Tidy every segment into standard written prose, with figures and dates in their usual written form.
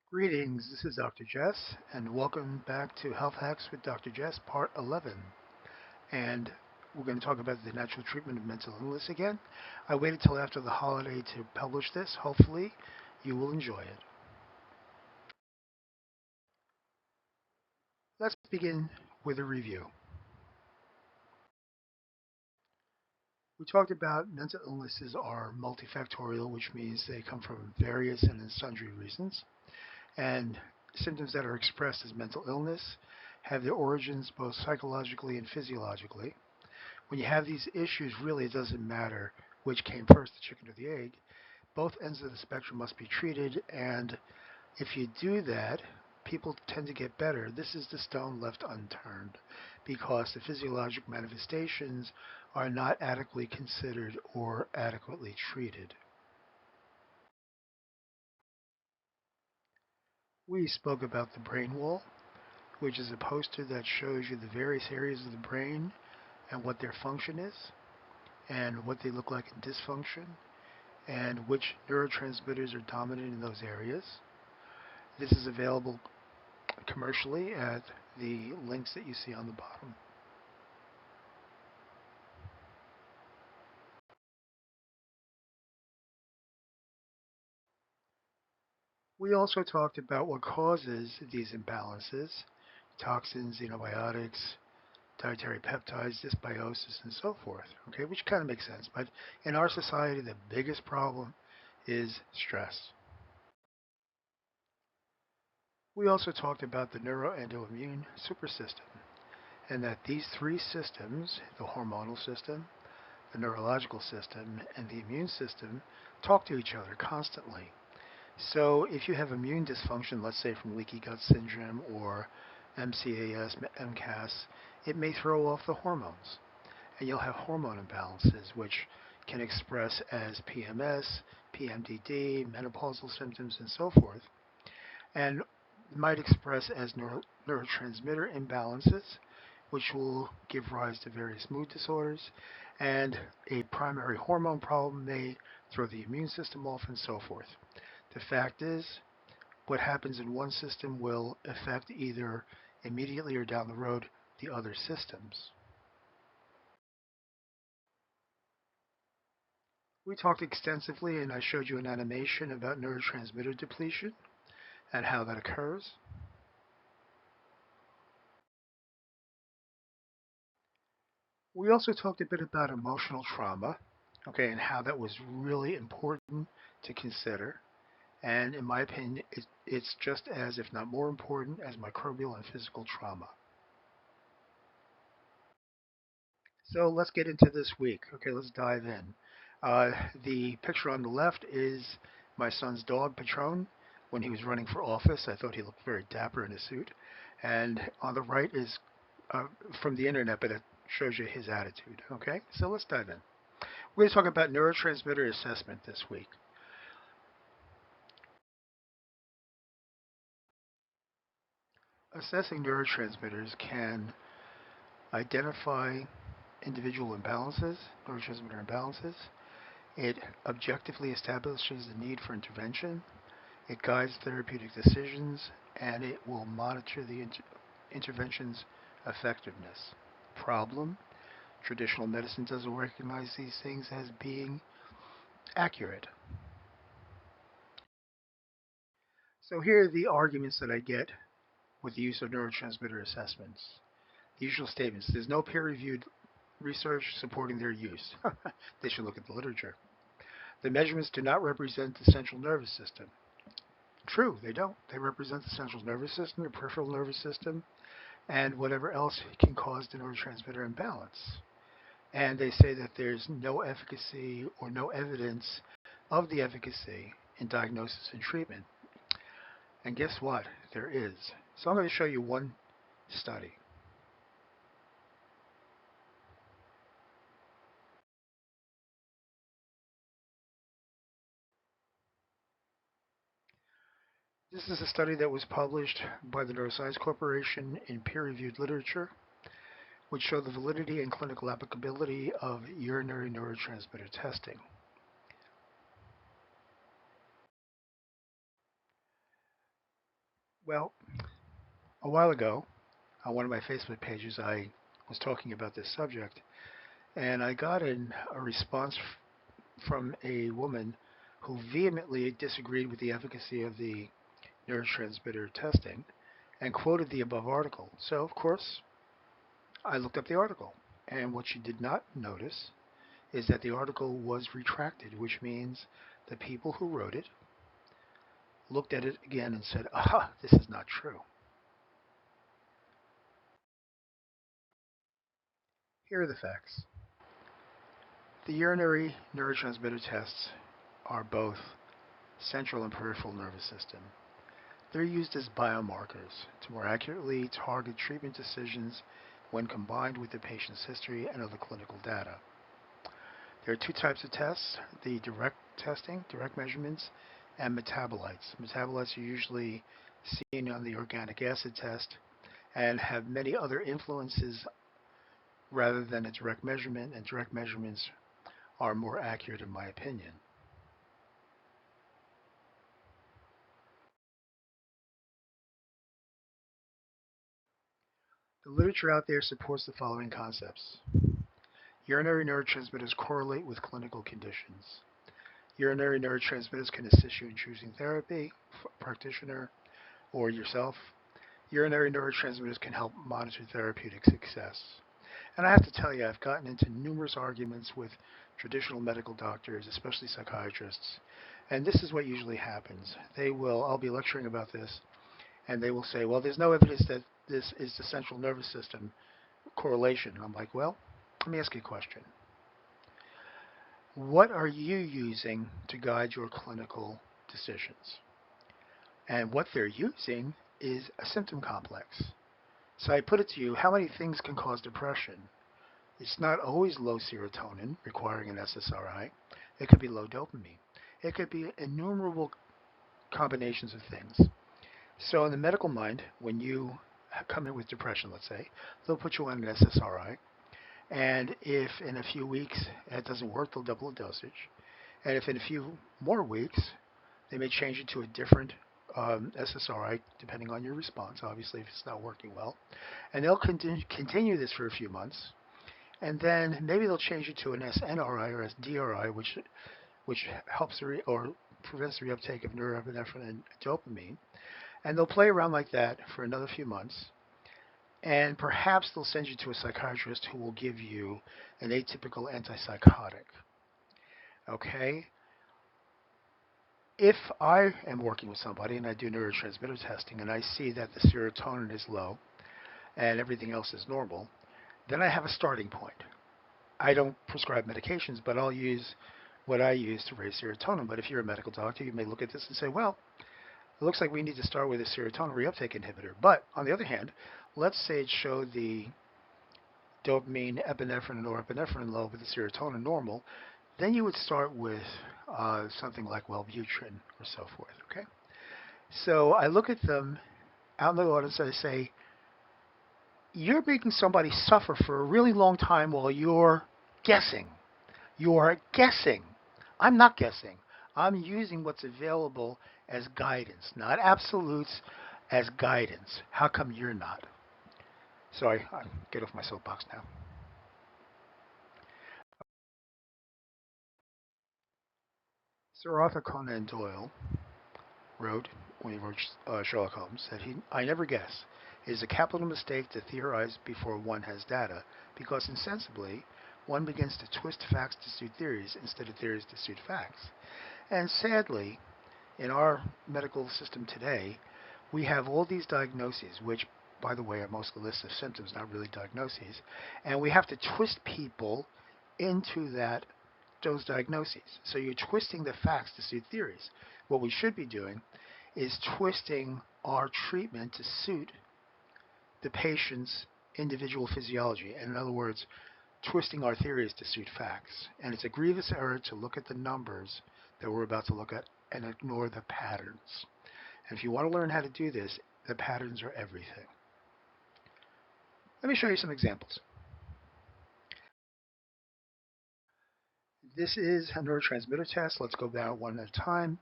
Greetings, this is Dr. Jess, and welcome back to Health Hacks with Dr. Jess, Part 11. And we're going to talk about the natural treatment of mental illness again. I waited till after the holiday to publish this. Hopefully, you will enjoy it. Let's begin with a review. We talked about mental illnesses are multifactorial, which means they come from various and sundry reasons. And symptoms that are expressed as mental illness have their origins both psychologically and physiologically. When you have these issues, really it doesn't matter which came first, the chicken or the egg. Both ends of the spectrum must be treated, and if you do that, people tend to get better. This is the stone left unturned because the physiologic manifestations are not adequately considered or adequately treated. We spoke about the brain wall, which is a poster that shows you the various areas of the brain and what their function is and what they look like in dysfunction and which neurotransmitters are dominant in those areas. This is available commercially at the links that you see on the bottom. We also talked about what causes these imbalances, toxins, xenobiotics, dietary peptides, dysbiosis, and so forth, okay, which kind of makes sense. But in our society, the biggest problem is stress. We also talked about the neuroendoimmune supersystem, and that these three systems, the hormonal system, the neurological system, and the immune system, talk to each other constantly. So if you have immune dysfunction, let's say from leaky gut syndrome or MCAS, MCAS, it may throw off the hormones. And you'll have hormone imbalances, which can express as PMS, PMDD, menopausal symptoms, and so forth, and might express as neurotransmitter imbalances, which will give rise to various mood disorders, and a primary hormone problem may throw the immune system off, and so forth. The fact is, what happens in one system will affect either immediately or down the road the other systems. We talked extensively, and I showed you an animation about neurotransmitter depletion and how that occurs. We also talked a bit about emotional trauma, okay, and how that was really important to consider. And in my opinion, it's just as, if not more important, as microbial and physical trauma. So let's get into this week. Okay, let's dive in. The picture on the left is my son's dog, Patron, when he was running for office. I thought he looked very dapper in a suit. And on the right is from the internet, but it shows you his attitude. Okay, so let's dive in. We're going to talk about neurotransmitter assessment this week. Assessing neurotransmitters can identify individual imbalances, neurotransmitter imbalances. It objectively establishes the need for intervention. It guides therapeutic decisions, and it will monitor the intervention's effectiveness. Problem: traditional medicine doesn't recognize these things as being accurate. So here are the arguments that I get with the use of neurotransmitter assessments. The usual statements: there's no peer-reviewed research supporting their use. They should look at the literature. The measurements do not represent the central nervous system. True, they don't. They represent the central nervous system, the peripheral nervous system, and whatever else can cause the neurotransmitter imbalance. And they say that there's no efficacy or no evidence of the efficacy in diagnosis and treatment. And guess what? There is. So I'm going to show you one study. This is a study that was published by the Neuroscience Corporation in peer-reviewed literature, which showed the validity and clinical applicability of urinary neurotransmitter testing. Well, a while ago, on one of my Facebook pages, I was talking about this subject, and I got a response from a woman who vehemently disagreed with the efficacy of the neurotransmitter testing and quoted the above article. So, of course, I looked up the article. And what she did not notice is that the article was retracted, which means the people who wrote it looked at it again and said, aha, this is not true. Here are the facts. The urinary neurotransmitter tests are both central and peripheral nervous system. They're used as biomarkers to more accurately target treatment decisions when combined with the patient's history and other clinical data. There are two types of tests, the direct testing, direct measurements, and metabolites. Metabolites are usually seen on the organic acid test and have many other influences rather than a direct measurement, and direct measurements are more accurate in my opinion. The literature out there supports the following concepts. Urinary neurotransmitters correlate with clinical conditions. Urinary neurotransmitters can assist you in choosing therapy, practitioner, or yourself. Urinary neurotransmitters can help monitor therapeutic success. And I have to tell you, I've gotten into numerous arguments with traditional medical doctors, especially psychiatrists, and this is what usually happens. I'll be lecturing about this, and they will say, well, there's no evidence that this is the central nervous system correlation. And I'm like, well, let me ask you a question. What are you using to guide your clinical decisions? And what they're using is a symptom complex. So I put it to you, how many things can cause depression? It's not always low serotonin requiring an SSRI. It could be low dopamine. It could be innumerable combinations of things. So in the medical mind, when you come in with depression, let's say, they'll put you on an SSRI. And if in a few weeks it doesn't work, they'll double the dosage. And if in a few more weeks, they may change it to a different SSRI, depending on your response, obviously, if it's not working well. And they'll continue this for a few months. And then maybe they'll change it to an SNRI or SDRI, which helps or prevents the reuptake of norepinephrine and dopamine. And they'll play around like that for another few months. And perhaps they'll send you to a psychiatrist who will give you an atypical antipsychotic. Okay? If I am working with somebody and I do neurotransmitter testing and I see that the serotonin is low and everything else is normal, then I have a starting point. I don't prescribe medications, but I'll use what I use to raise serotonin. But if you're a medical doctor, you may look at this and say, well, it looks like we need to start with a serotonin reuptake inhibitor. But on the other hand, let's say it showed the dopamine, epinephrine, and norepinephrine low, but the serotonin normal. Then you would start with something like Wellbutrin or so forth. Okay. So I look at them out in the audience and I say, you're making somebody suffer for a really long time while you're guessing. You're guessing. I'm not guessing. I'm using what's available as guidance, not absolutes, as guidance. How come you're not? So I get off my soapbox now. Sir Arthur Conan Doyle wrote, when he wrote Sherlock Holmes, that I never guess. It is a capital mistake to theorize before one has data, because insensibly one begins to twist facts to suit theories instead of theories to suit facts. And sadly, in our medical system today, we have all these diagnoses, which, by the way, are mostly lists of symptoms, not really diagnoses, and we have to twist people into those diagnoses. So you're twisting the facts to suit theories. What we should be doing is twisting our treatment to suit the patient's individual physiology. And in other words, twisting our theories to suit facts. And it's a grievous error to look at the numbers that we're about to look at and ignore the patterns. And if you want to learn how to do this, the patterns are everything. Let me show you some examples. This is a neurotransmitter test. Let's go down one at a time.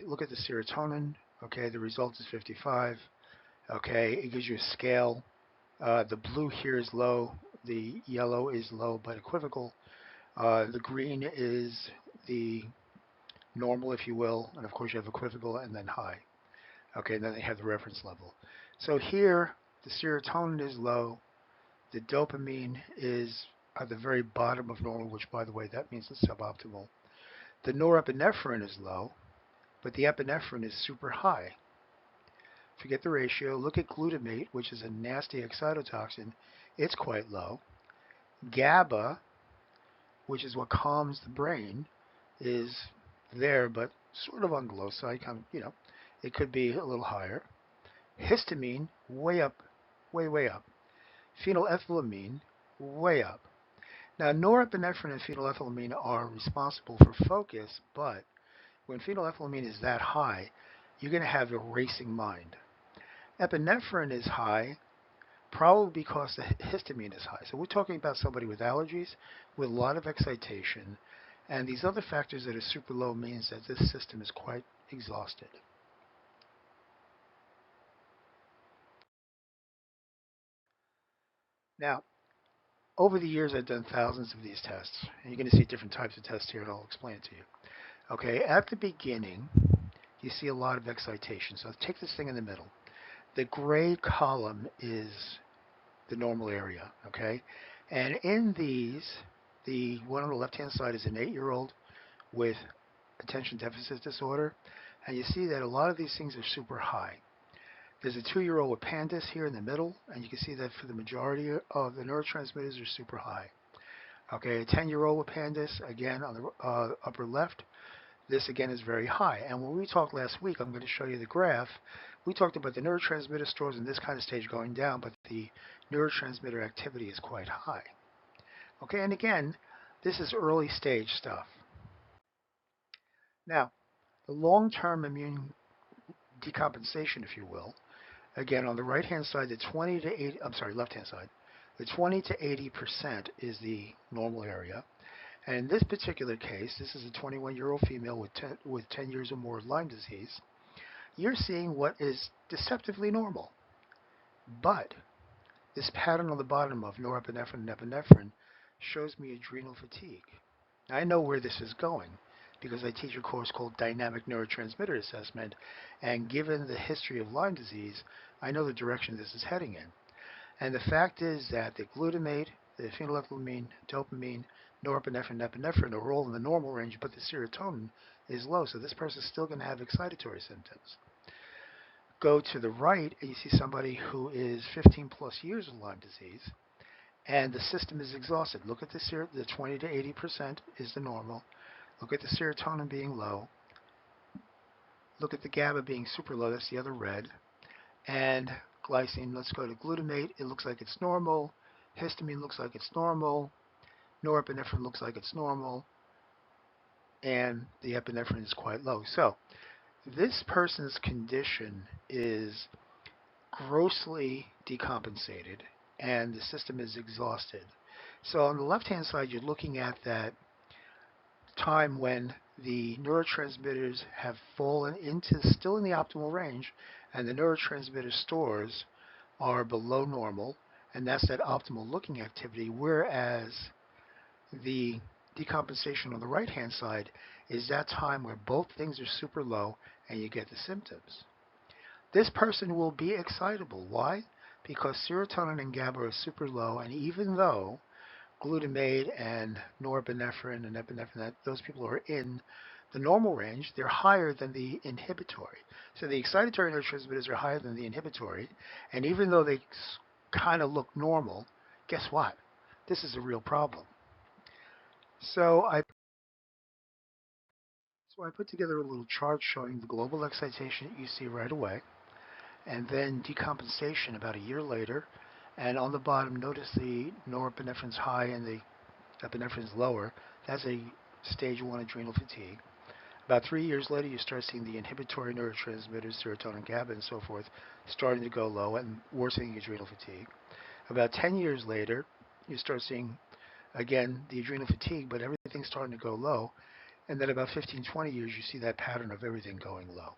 Look at the serotonin Okay, the result is 55. Okay, it gives you a scale. The blue here is low, the yellow is low but equivocal. The green is the normal, if you will, and of course you have equivocal and then high. Okay, and then they have the reference level. So here, the serotonin is low, the dopamine is at the very bottom of normal, which by the way, that means it's suboptimal. The norepinephrine is low, but the epinephrine is super high. Forget the ratio. Look at glutamate, which is a nasty excitotoxin. It's quite low. GABA, which is what calms the brain, is there, but sort of on the low side. Kind of, it could be a little higher. Histamine, way up, way, way up. Phenylethylamine, way up. Now, norepinephrine and phenylethylamine are responsible for focus, but when phenylethylamine is that high, you're going to have a racing mind. Epinephrine is high, probably because the histamine is high. So we're talking about somebody with allergies, with a lot of excitation, and these other factors that are super low means that this system is quite exhausted. Now, over the years, I've done thousands of these tests, and you're going to see different types of tests here, and I'll explain it to you. Okay, at the beginning, you see a lot of excitation. So take this thing in the middle. The gray column is the normal area, okay? And in these, the one on the left-hand side is an 8-year-old with attention deficit disorder, and you see that a lot of these things are super high. There's a 2-year-old with pandas here in the middle, and you can see that for the majority of the neurotransmitters are super high. Okay, a 10-year-old with pandas, again on the upper left, this again is very high. And when we talked last week, I'm going to show you the graph. We talked about the neurotransmitter stores in this kind of stage going down, but the neurotransmitter activity is quite high. Okay, and again, this is early stage stuff. Now, the long-term immune decompensation, if you will, again, on the right-hand side, the 20 to 80, I'm sorry, left-hand side, the 20 to 80% is the normal area. And in this particular case, this is a 21-year-old female with 10 years or more of Lyme disease. You're seeing what is deceptively normal. But this pattern on the bottom of norepinephrine and epinephrine shows me adrenal fatigue. Now, I know where this is going because I teach a course called Dynamic Neurotransmitter Assessment, and given the history of Lyme disease, I know the direction this is heading in. And the fact is that the glutamate, the phenylethylamine, dopamine, norepinephrine, and epinephrine are all in the normal range, but the serotonin is low, so this person's still going to have excitatory symptoms. Go to the right, and you see somebody who is 15 plus years of Lyme disease, and the system is exhausted. Look at the 20 to 80% is the normal. Look at the serotonin being low. Look at the GABA being super low. That's the other red. And glycine, let's go to glutamate. It looks like it's normal. Histamine looks like it's normal. Norepinephrine looks like it's normal. And the epinephrine is quite low. So this person's condition is grossly decompensated and the system is exhausted. So on the left-hand side, you're looking at that time when the neurotransmitters have fallen into still in the optimal range, and the neurotransmitter stores are below normal, and that's that optimal looking activity, whereas the decompensation on the right-hand side is that time where both things are super low and you get the symptoms. This person will be excitable. Why? Because serotonin and GABA are super low, and even though glutamate and norepinephrine and epinephrine, those people are in the normal range, they're higher than the inhibitory. So the excitatory neurotransmitters are higher than the inhibitory, and even though they kind of look normal, guess what? This is a real problem. So I put together a little chart showing the global excitation that you see right away, and then decompensation about a year later. And on the bottom, notice the norepinephrine's high and the epinephrine's lower. That's a stage 1 adrenal fatigue. About 3 years later, you start seeing the inhibitory neurotransmitters, serotonin, GABA, and so forth, starting to go low and worsening adrenal fatigue. About 10 years later, you start seeing, again, the adrenal fatigue, but everything's starting to go low. And then about 15, 20 years, you see that pattern of everything going low.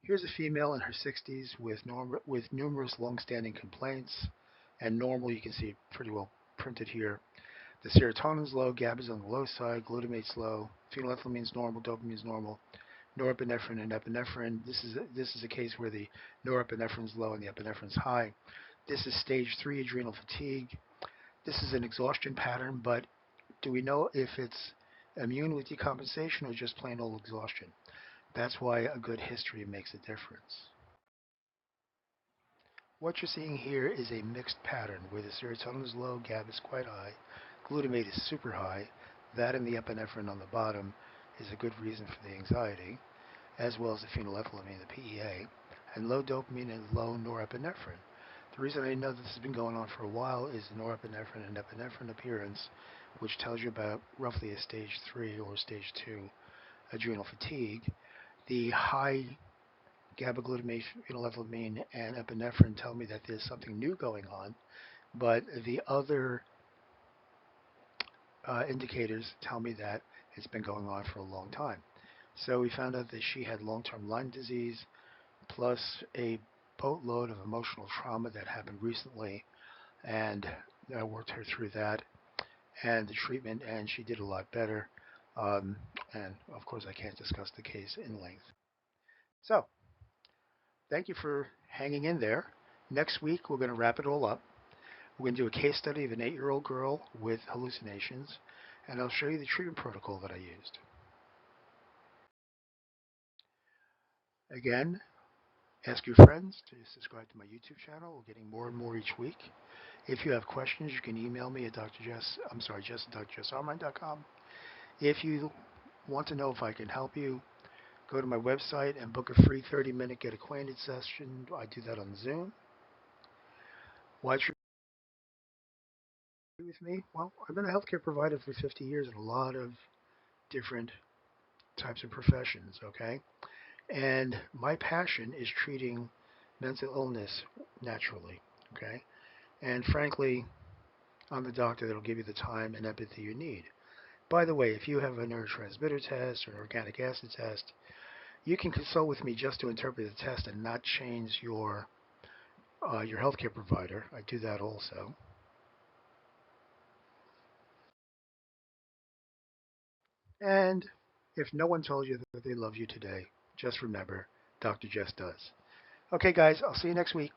Here's a female in her 60s with numerous long-standing complaints, and normal, you can see it pretty well printed here. The serotonin's low, GABA's on the low side, glutamate's low, phenylethylamin's normal, dopamine's normal, norepinephrine and epinephrine. This is a case where the norepinephrine's low and the epinephrine's high. This is stage 3 adrenal fatigue. This is an exhaustion pattern, but do we know if it's immune with decompensation or just plain old exhaustion? That's why a good history makes a difference. What you're seeing here is a mixed pattern where the serotonin is low, GABA is quite high, glutamate is super high. That and the epinephrine on the bottom is a good reason for the anxiety, as well as the phenylethylamine, the PEA, and low dopamine and low norepinephrine. The reason I know this has been going on for a while is the norepinephrine and epinephrine appearance, which tells you about roughly a stage 3 or stage 2 adrenal fatigue. The high GABA, glutamate, phenylethylamine, and epinephrine tell me that there's something new going on, but the other indicators tell me that it's been going on for a long time. So we found out that she had long-term Lyme disease, plus a boatload of emotional trauma that happened recently, and I worked her through that and the treatment, and she did a lot better. And of course, I can't discuss the case in length. So, thank you for hanging in there. Next week, we're going to wrap it all up. We're going to do a case study of an 8-year-old girl with hallucinations, and I'll show you the treatment protocol that I used. Again, ask your friends to subscribe to my YouTube channel. We're getting more and more each week. If you have questions, you can email me at Jess at drjess.jessarmine.com. If you want to know if I can help you, go to my website and book a free 30-minute get acquainted session. I do that on Zoom. Why should you be with me? Well, I've been a healthcare provider for 50 years in a lot of different types of professions, okay? And my passion is treating mental illness naturally, okay? And frankly, I'm the doctor that'll give you the time and empathy you need. By the way, if you have a neurotransmitter test or an organic acid test, you can consult with me just to interpret the test and not change your healthcare provider. I do that also. And if no one told you that they love you today, just remember, Dr. Jess does. Okay, guys, I'll see you next week.